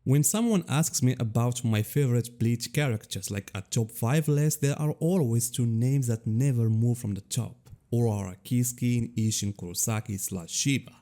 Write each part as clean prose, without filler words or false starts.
When someone asks me about my favorite Bleach characters, like a top 5 list, there are always two names that never move from the top. Urara Kiisuke and Isshin Kurosaki/Shiba.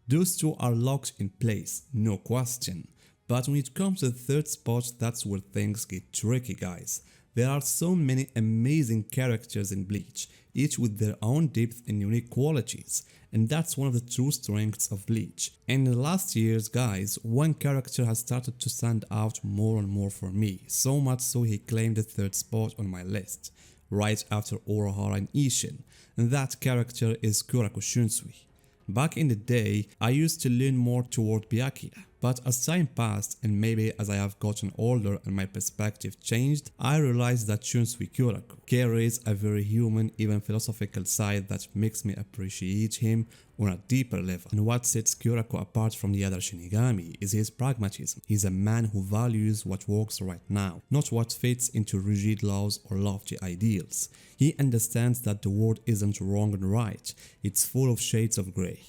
Those two are locked in place, no question. But when it comes to the third spot, that's where things get tricky, guys. There are so many amazing characters in Bleach, each with their own depth and unique qualities, and that's one of the true strengths of Bleach. And in the last years, guys, one character has started to stand out more and more for me, so much so he claimed the third spot on my list, right after Urahara and Isshin, and that character is Kyoraku Shunsui. Back in the day, I used to lean more toward Byakuya, but as time passed and maybe as I have gotten older and my perspective changed, I realized that Shunsui Kyoraku carries a very human, even philosophical side that makes me appreciate him on a deeper level. And what sets Kyoraku apart from the other Shinigami is his pragmatism. He's a man who values what works right now, not what fits into rigid laws or lofty ideals. He understands that the world isn't wrong and right, it's full of shades of grey.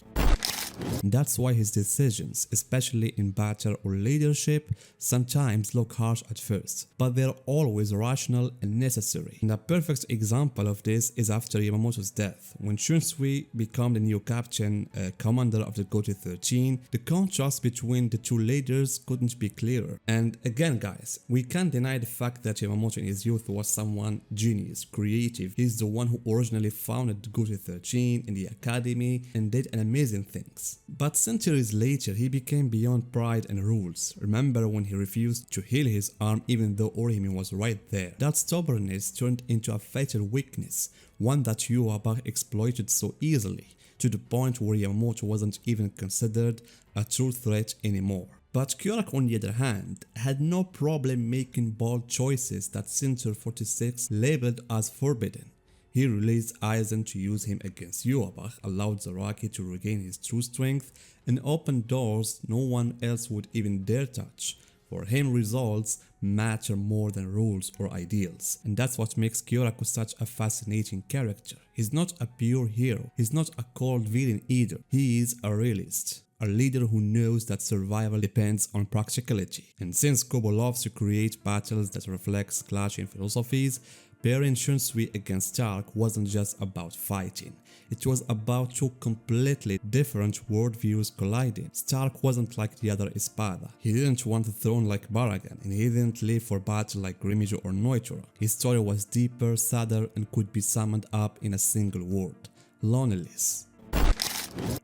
That's why his decisions, especially in battle or leadership, sometimes look harsh at first, but they're always rational and necessary. And a perfect example of this is after Yamamoto's death. When Shunsui became the new captain, commander of the Goto 13, the contrast between the two leaders couldn't be clearer. And again, guys, we can't deny the fact that Yamamoto in his youth was someone genius, creative. He's the one who originally founded the Goto 13 in the academy and did an amazing things. But centuries later, he became beyond pride and rules. Remember when he refused to heal his arm even though Orihime was right there? That stubbornness turned into a fatal weakness, one that Yamamoto exploited so easily, to the point where Yamamoto wasn't even considered a true threat anymore. But Kyoraku, on the other hand, had no problem making bold choices that Center 46 labeled as forbidden. He released Aizen to use him against Yamamoto, allowed Zaraki to regain his true strength, and opened doors no one else would even dare touch. For him, results matter more than rules or ideals, and that's what makes Kyoraku such a fascinating character. He's not a pure hero, he's not a cold villain either, he is a realist. A leader who knows that survival depends on practicality. And since Kobo loves to create battles that reflect clashing philosophies, pairing Shunsui against Starrk wasn't just about fighting. It was about two completely different worldviews colliding. Starrk wasn't like the other Espada. He didn't want a throne like Baragan, and he didn't live for battle like Grimijo or Noichura. His story was deeper, sadder, and could be summed up in a single word: loneliness.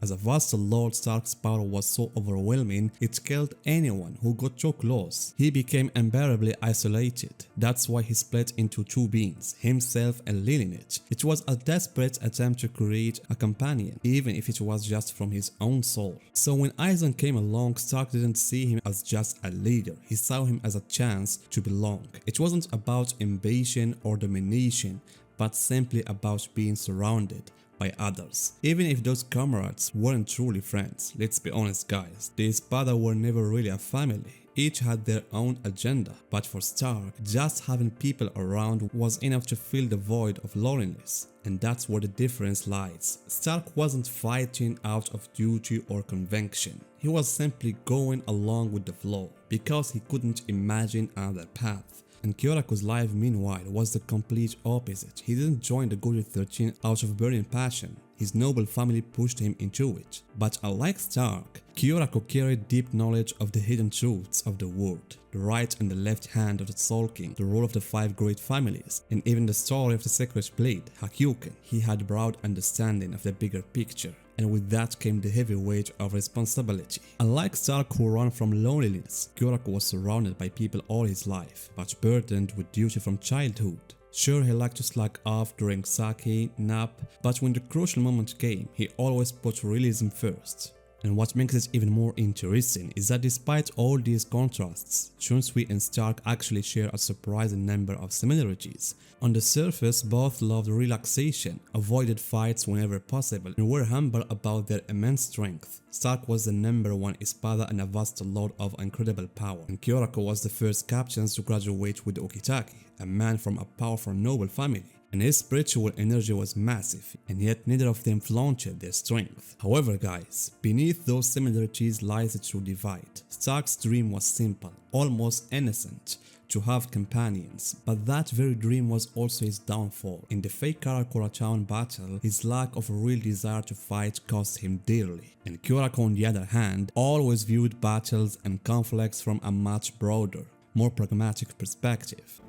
As a vassal lord, Starrk's power was so overwhelming, it killed anyone who got too close. He became unbearably isolated. That's why he split into two beings, himself and Lilith. It was a desperate attempt to create a companion, even if it was just from his own soul. So when Aizen came along, Starrk didn't see him as just a leader, he saw him as a chance to belong. It wasn't about ambition or domination, but simply about being surrounded by others. Even if those comrades weren't truly friends, let's be honest guys, the Espada were never really a family. Each had their own agenda, but for Starrk, just having people around was enough to fill the void of loneliness. And that's where the difference lies. Starrk wasn't fighting out of duty or conviction. He was simply going along with the flow, because he couldn't imagine another path. And Kyoraku's life, meanwhile, was the complete opposite. He didn't join the Goto 13 out of burning passion. His noble family pushed him into it. But unlike Starrk, Kyoraku carried deep knowledge of the hidden truths of the world, the right and the left hand of the Soul King, the role of the 5 great families, and even the story of the Sacred Blade, Hakyuken. He had a broad understanding of the bigger picture, and with that came the heavy weight of responsibility. Unlike Starrk, who ran from loneliness, Kyoraku was surrounded by people all his life, but burdened with duty from childhood. Sure, he liked to slack off, drink sake, nap, but when the crucial moment came, he always put realism first. And what makes it even more interesting is that despite all these contrasts, Shunsui and Starrk actually share a surprising number of similarities. On the surface, both loved relaxation, avoided fights whenever possible, and were humble about their immense strength. Starrk was the #1 Espada and a vassal lord of incredible power, and Kyoraku was the first captain to graduate with the Okitake, a man from a powerful noble family. and his spiritual energy was massive, and yet neither of them flaunted their strength. However guys, beneath those similarities lies a true divide. Stark's dream was simple, almost innocent, to have companions, but that very dream was also his downfall. In the fake Kyoraku battle, his lack of a real desire to fight cost him dearly. And Kyoraku on the other hand, always viewed battles and conflicts from a much broader, more pragmatic perspective.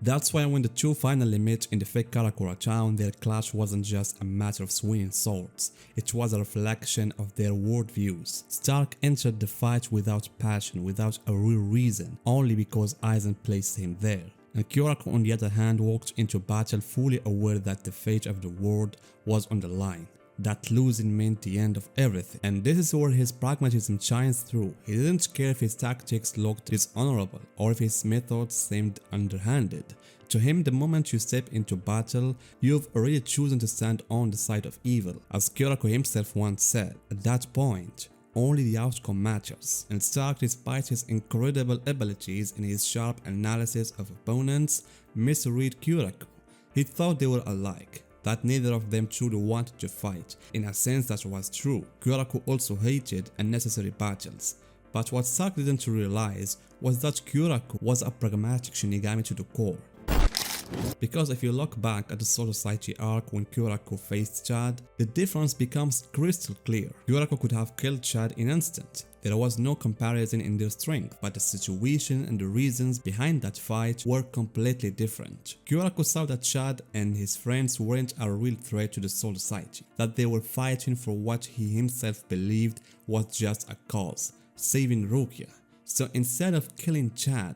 That's why when the two finally met in the fake Kyoraku, their clash wasn't just a matter of swinging swords, it was a reflection of their worldviews. Stark entered the fight without passion, without a real reason, only because Aizen placed him there. And Kyoraku on the other hand walked into battle fully aware that the fate of the world was on the line, that losing meant the end of everything. And this is where his pragmatism shines through. He didn't care if his tactics looked dishonorable or if his methods seemed underhanded. To him, the moment you step into battle, you've already chosen to stand on the side of evil. As Kyoraku himself once said, at that point, only the outcome matters. And Stark, despite his incredible abilities in his sharp analysis of opponents, misread Kyoraku. He thought they were alike, that neither of them truly wanted to fight. In a sense that was true. Kyoraku also hated unnecessary battles. But what Stark didn't realize was that Kyoraku was a pragmatic Shinigami to the core. Because if you look back at the Soul Society arc when Kyoraku faced Chad, the difference becomes crystal clear. Kyoraku could have killed Chad in an instant. There was no comparison in their strength, but the situation and the reasons behind that fight were completely different. Kyoraku saw that Chad and his friends weren't a real threat to the Soul Society, that they were fighting for what he himself believed was just a cause, saving Rukia. So instead of killing Chad,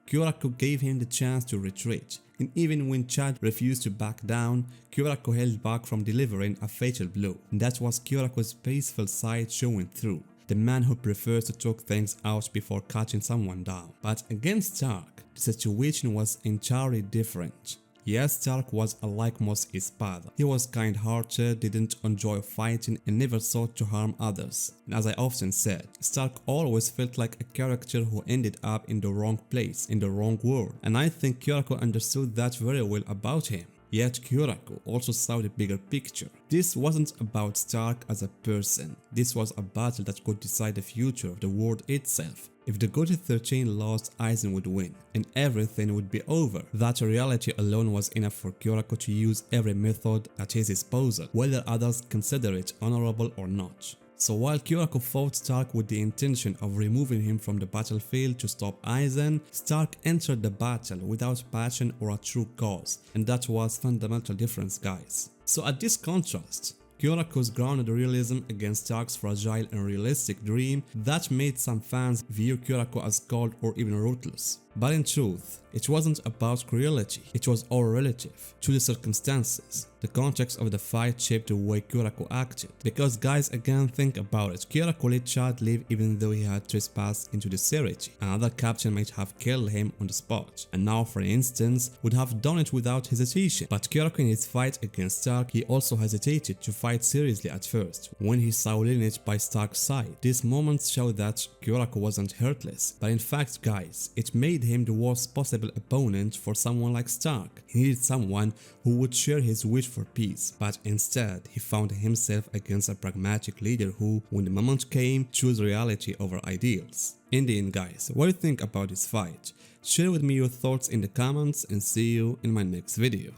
Kyoraku gave him the chance to retreat, and even when Chad refused to back down, Kyoraku held back from delivering a fatal blow. And that was Kyoraku's peaceful side showing through, the man who prefers to talk things out before cutting someone down. But against Stark, the situation was entirely different. Yes, Stark was like most espada. He was kind-hearted, didn't enjoy fighting and never sought to harm others. And as I often said, Stark always felt like a character who ended up in the wrong place, in the wrong world. And I think Kyoraku understood that very well about him. Yet Kyoraku also saw the bigger picture. This wasn't about Stark as a person. This was a battle that could decide the future of the world itself. If the Goten 13 lost, Aizen would win, and everything would be over. That reality alone was enough for Kyoraku to use every method at his disposal, whether others consider it honorable or not. So while Kyoraku fought Stark with the intention of removing him from the battlefield to stop Aizen, Stark entered the battle without passion or a true cause, and that was fundamental difference, guys. So at this contrast, Kyoraku's grounded realism against Stark's fragile and realistic dream, that made some fans view Kyoraku as cold or even ruthless. But in truth, it wasn't about cruelty, it was all relative to the circumstances. The context of the fight shaped the way Kyoraku acted. Because guys, again, think about it, Kyoraku let Chad live even though he had trespassed into the city. Another captain might have killed him on the spot, and now for instance, would have done it without hesitation. But Kyoraku in his fight against Stark, he also hesitated to fight seriously at first, when he saw lineage by Stark's side. These moments show that Kyoraku wasn't heartless, but in fact guys, it made him the worst possible opponent for someone like Stark. He needed someone who would share his wish for peace, but instead he found himself against a pragmatic leader who, when the moment came, chose reality over ideals. In the end guys, what do you think about this fight? Share with me your thoughts in the comments and see you in my next video.